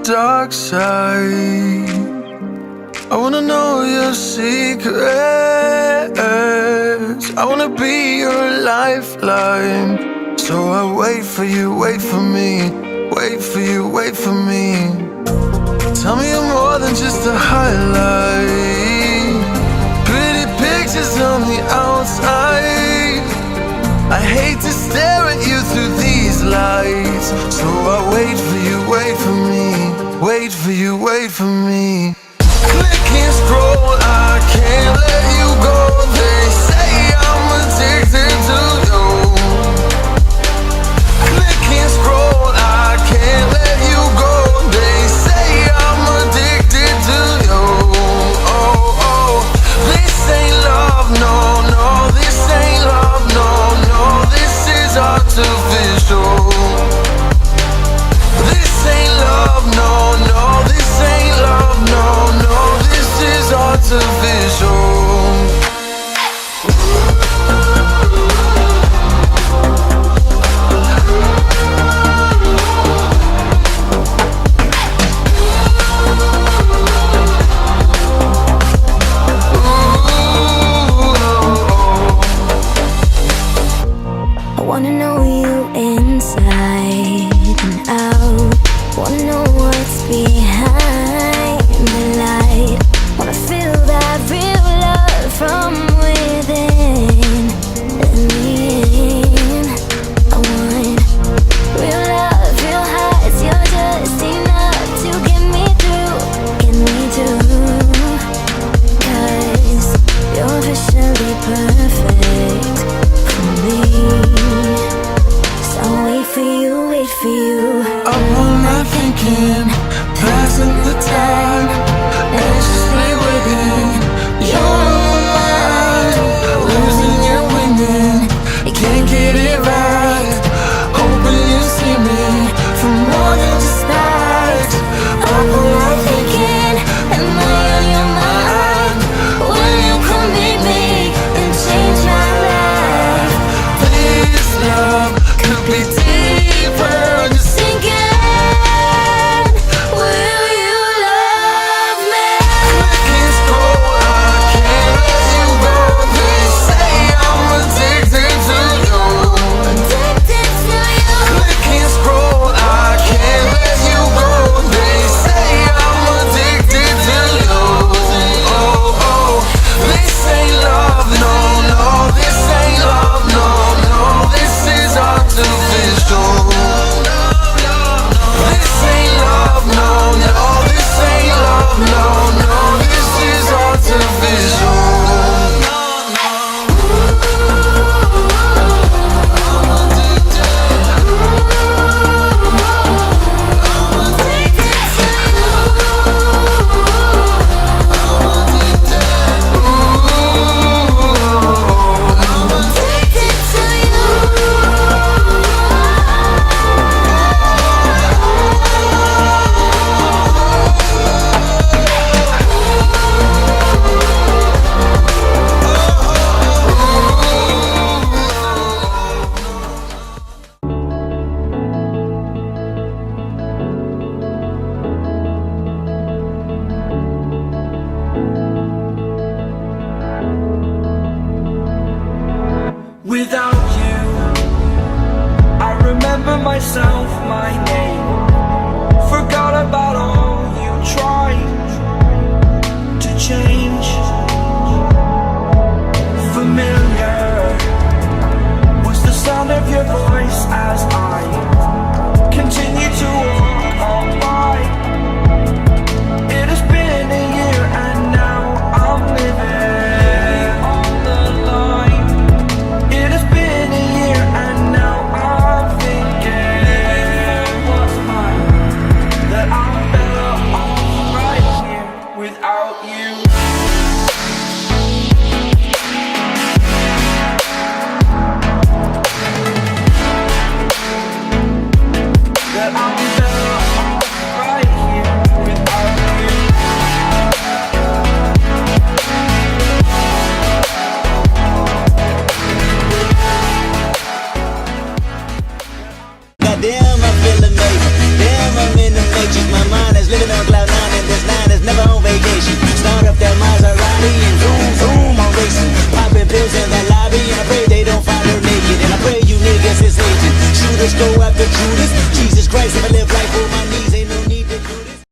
dark side. I wanna know your secrets. I wanna be your lifeline. So I wait for you, wait for me. Wait for you, wait for me. Tell me you're more than just a highlight. Pretty pictures on the outside. I hate to stare at you through these lights. So I wait for you, wait for me. Wait for you, wait for me. Click and scroll, I can't let you go. They say I'm addicted to you. Click and scroll, I can't let you go. They say I'm addicted to you. Oh, oh, this ain't love, no, no. This ain't love, no, no. This is artificial. This ain't love, no, no. This ain't love, no, no. This is artificial. I wanna know you inside and out. Wanna know what's behind the light. Wanna feel that real love from within. I want real love, real highs. You're just enough to get me through, get me through. 'Cause you're officially perfect for me. So wait for you, wait for you. Up all night thinking, passing the time, anxiously waiting. You're mine, losing and winning. You can't get it right. Hoping you see me for more than just facts. Up all night thinking, am I on your mind? Will you come meet me and change my life? this love could be deeper. Just Thinking, will you love me? click and scroll, I can't let you go. They say I'm addicted to you. Addicted to you. Click and scroll, I can't let you go. They say I'm addicted to you. Oh, oh, this ain't love, no, no. This ain't love, no, no. This is artificial. This ain't love, no, no. This ain't love, no, no. This is artificial. Without you, I remember myself, my name. Forgot about all you tried to change. Familiar was the sound of your voice as I continue to walk on by. It has been a year and now I'm living on the line. It has been a year and now I'm thinking what's mine, that I'm better off right here without you. That I'm better off right here without you. Goddamn, I feel amazing. Damn, I'm in the matrix. My mind is living on cloud nine, and this nine is never on vacation. Start up that miles